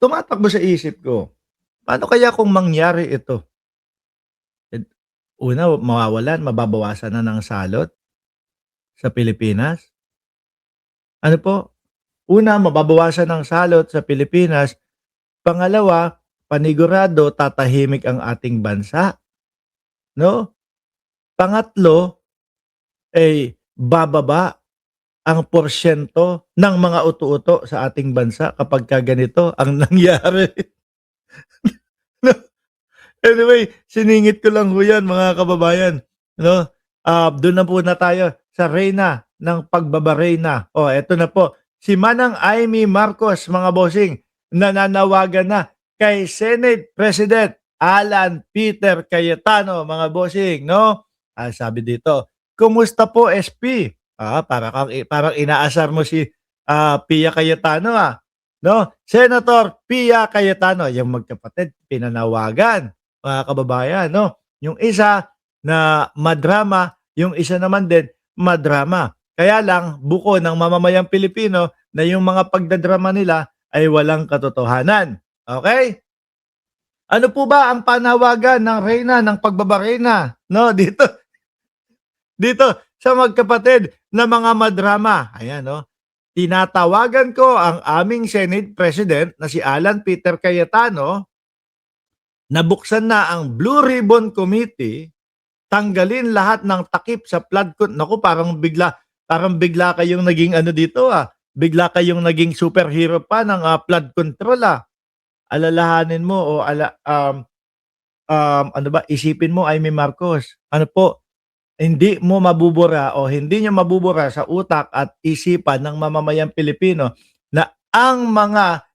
tumatakbo sa isip ko, paano kaya kung mangyari ito? Ed una, mababawasan na ng salot sa Pilipinas. Ano po, una, mababawasan ng salot sa Pilipinas. Pangalawa, panigurado tatahimik ang ating bansa, 'no? Pangatlo, bababa ang porsiyento ng mga uto-uto sa ating bansa kapagka ganito ang nangyari. 'No? Anyway, siningit ko lang ho 'yan mga kababayan, 'no? Do'n na muna tayo sa reyna ng pagbabareyna. Oh, eto na po, si Manang Imee Marcos mga bossing, nananawagan na kay Senate President Alan Peter Cayetano mga bossing, 'no? Sabi dito, "Kumusta po SP?" Parang inaasar mo si, Pia Cayetano, 'no? Senator Pia Cayetano, yung magkapatid pinanawagan mga kababayan, 'no? Yung isa na madrama, yung isa naman din madrama. Kaya lang buko ng mamamayang Pilipino na yung mga pagdadrama nila ay walang katotohanan. Okay? Ano po ba ang panawagan ng reyna ng pagbabareyna, 'no, dito sa magkapatid na mga madrama? Ayan, 'no. Tinatawagan ko ang aming Senate President na si Alan Peter Cayetano na buksan na ang Blue Ribbon Committee, tanggalin lahat ng takip sa flood naku, parang bigla kayong naging ano dito, bigla kayong naging superhero pa ng, flood control, Alalahanin mo o ano ba, isipin mo, Imee Marcos, ano po, hindi mo mabubura o hindi niyo mabubura sa utak at isipan ng mamamayang Pilipino na ang mga,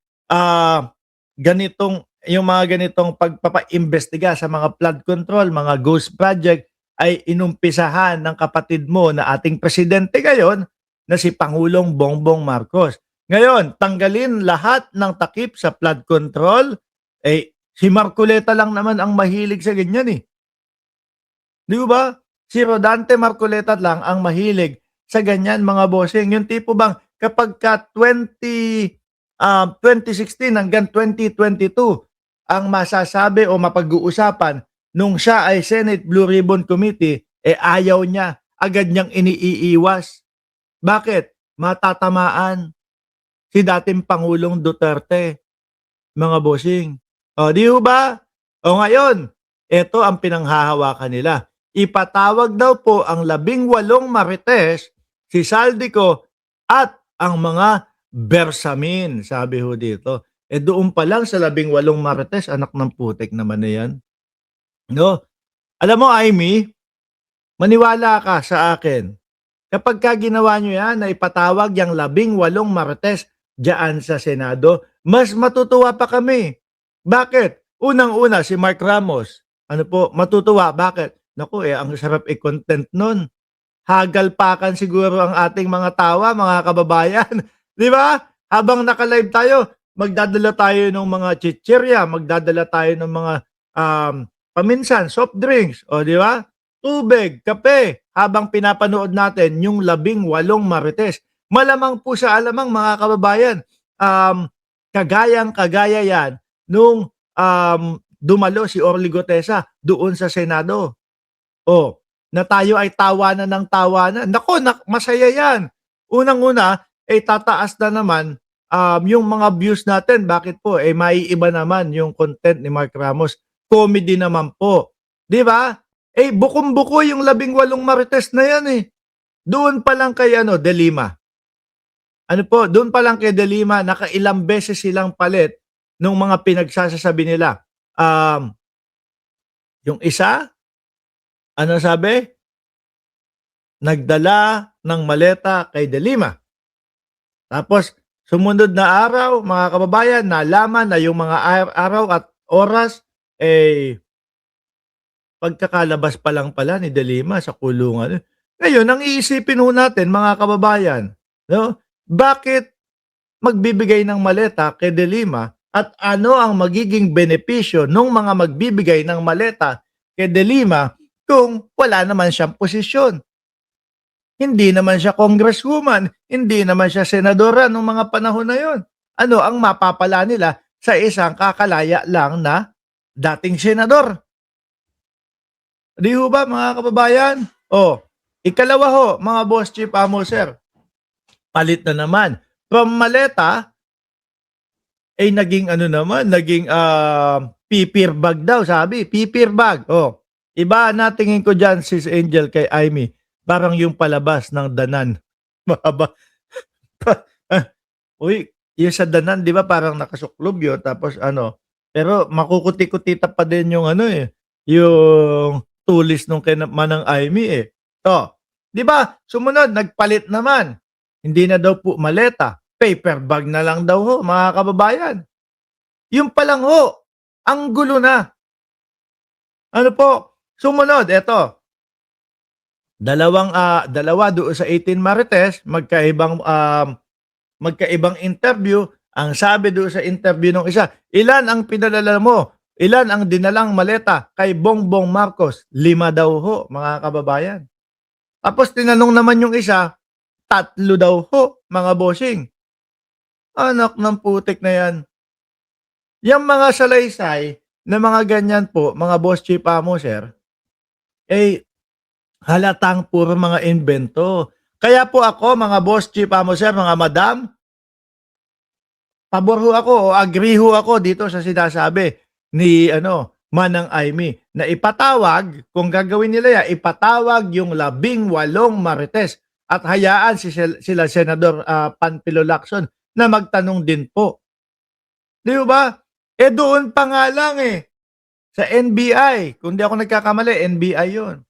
ganitong pagpapaimbestiga sa mga flood control, mga ghost project ay inumpisahan ng kapatid mo na ating presidente ngayon na si Pangulong Bongbong Marcos. Ngayon, tanggalin lahat ng takip sa flood control, si Marcoleta lang naman ang mahilig sa ganyan, 'Di ba? Si Rodante Marcoleta lang ang mahilig sa ganyan mga bossing. Yung tipo bang kapagka 2016 hanggang 2022 ang masasabi o mapag-uusapan nung siya ay Senate Blue Ribbon Committee, ayaw niya, agad niyang iniiwas. Bakit? Matatamaan si dating Pangulong Duterte, mga bossing. O, di ho ba? O ngayon, ito ang pinanghahawakan nila. Ipatawag daw po ang 18 marites, si Saldico at ang mga Bersamin, sabi ho dito. Doon pa lang sa 18 marites, anak ng putik naman na yan. No? Alam mo, Imee, maniwala ka sa akin. Kapag ka ginawa nyo yan na ipatawag yung 18 marites diyan sa Senado, mas matutuwa pa kami. Bakit? Unang-una, si Mark Ramos. Ano po, matutuwa. Bakit? Naku, ang sarap i-content nun. Hagalpakan siguro ang ating mga tawa, mga kababayan. Di ba? Habang naka-live tayo, magdadala tayo ng mga chichirya, magdadala tayo ng mga paminsan, soft drinks, o di ba? Tubig, kape, habang pinapanood natin yung 18 marites. Malamang po sa alamang mga kababayan, kagayang-kagaya yan nung dumalo si Orly Gotesa doon sa Senado. Na tayo ay tawanan ng tawanan. Naku, masaya yan. Unang-una, tataas na naman yung mga views natin. Bakit po? Maiiba naman yung content ni Mark Ramos. Comedy naman po. Di ba? Bukom-buko yung 18 marites na yan. Doon pa lang kay De Lima. Ano po, doon pa lang kay De Lima, nakailang beses silang palit nung mga pinagsasabi nila. Yung isa, ano sabi? Nagdala ng maleta kay De Lima. Tapos, sumunod na araw, mga kababayan, nalaman na yung mga araw at oras, pagkakalabas pa lang pala ni De Lima sa kulungan. Ngayon, ang iisipin ho natin, mga kababayan, no? Bakit magbibigay ng maleta kay De Lima at ano ang magiging benepisyo ng mga magbibigay ng maleta kay De Lima kung wala naman siyang posisyon? Hindi naman siya congresswoman, hindi naman siya senadora nung mga panahon na yon. Ano ang mapapala nila sa isang kakalaya lang na dating senador. Di ho ba mga kababayan? O, ikalawa ho, mga boss chief amo sir, palit na naman. From maleta, ay naging ano naman, naging pipir bag daw sabi, pipir bag. O, iba na tingin ko dyan, sis Angel kay Amy, parang yung palabas ng danan. Mahaba. Uy, yung sa danan, di ba parang nakasuklob yun, tapos ano, pero makukuti-kutita pa din yung ano eh, yung tulis nung manang Amy eh. O, di ba, sumunod, nagpalit naman. Hindi na daw po maleta, paper bag na lang daw ho, mga kababayan. Yung pa lang ho, ang gulo na. Ano po, sumunod, eto, dalawa doon sa 18 Marites, magkaibang interview. Ang sabi doon sa interview ng isa, ilan ang pinadala mo? Ilan ang dinalang maleta kay Bongbong Marcos? 5 daw ho, mga kababayan. Tapos tinanong naman yung isa, 3 daw ho, mga bossing. Anak ng putik na yan. Yung mga salaysay na mga ganyan po, mga boss chief amo sir, eh halatang puro mga invento. Kaya po ako, mga boss chief amo sir, mga madam, pabor ho ako o agree ho ako dito sa sinasabi ni Manang Amy na ipatawag, kung gagawin nila yan, ipatawag yung 18 Marites at hayaan sila Senador Panfilo Lacson na magtanong din po. Di ba? Eh doon pa nga lang sa NBI, kung di ako nagkakamali, NBI yun.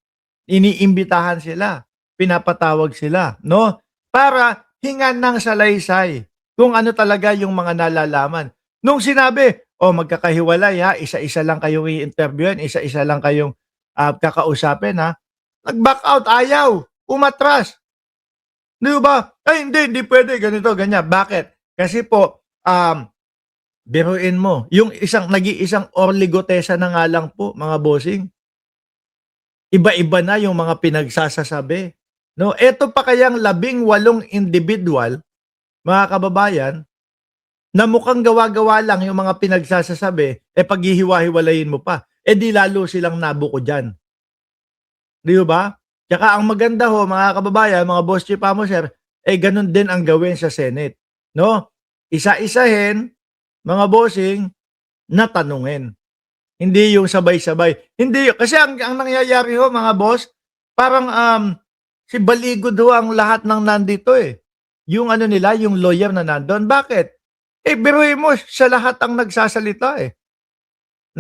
Iniimbitahan sila, pinapatawag sila, no? Para hingan ng salaysay kung ano talaga yung mga nalalaman. Nung sinabi, magkakahiwalay ha, isa-isa lang kayong i-interviewin, isa-isa lang kayong kakausapin ha, nag-back out, ayaw, umatras. Di ba? Ay, hindi pwede, ganito, ganyan. Bakit? Kasi po, biruin mo, yung nag-iisang orligotesa na nga lang po, mga bossing. Iba-iba na yung mga pinagsasasabi. No, ito pa kayang 18 individual, mga kababayan, na mukhang gawa-gawa lang yung mga pinagsasasabi, paghihiwa-hiwalayin mo pa, di lalo silang nabuko dyan. Di ba? Tsaka ang maganda ho, mga kababayan, mga boss chief amo sir, ganun din ang gawin sa Senate. No? Isa-isahin, mga bossing, na tanungin. Hindi yung sabay-sabay. Hindi, kasi ang nangyayari ho, mga boss, parang si Baligod ho ang lahat ng nandito eh. Yung nila, yung lawyer na nandun. Bakit? Biruin mo, siya lahat ang nagsasalita eh.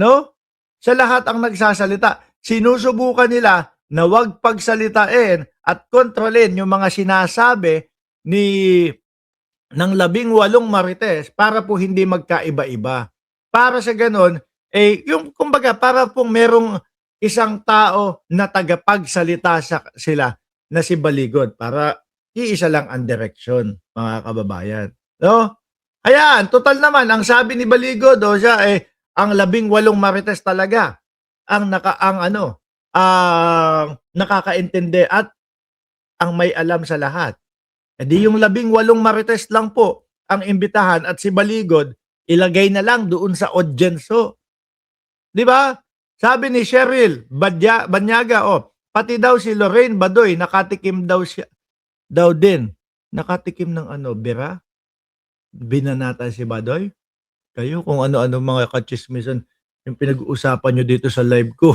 No? Siya lahat ang nagsasalita. Sinusubukan nila na wag pagsalitain at kontrolin yung mga sinasabi ng 18 Marites para po hindi magkaiba-iba. Para sa ganon, yung kumbaga para pong merong isang tao na tagapagsalita sila na si Baligod para iisa lang ang direksyon, mga kababayan. No? Ayan, total naman, ang sabi ni Baligod, siya ang 18 Marites talaga ang nakakaintindi at ang may alam sa lahat. Di yung 18 Marites lang po ang imbitahan at si Baligod ilagay na lang doon sa audienso. Di ba? Sabi ni Cheryl Banyaga, pati daw si Lorraine Badoy nakatikim daw din. Nakatikim ng bira? Binanatan si Badoy? Kayo kung ano-ano mga kachismisan yung pinag-uusapan nyo dito sa live ko.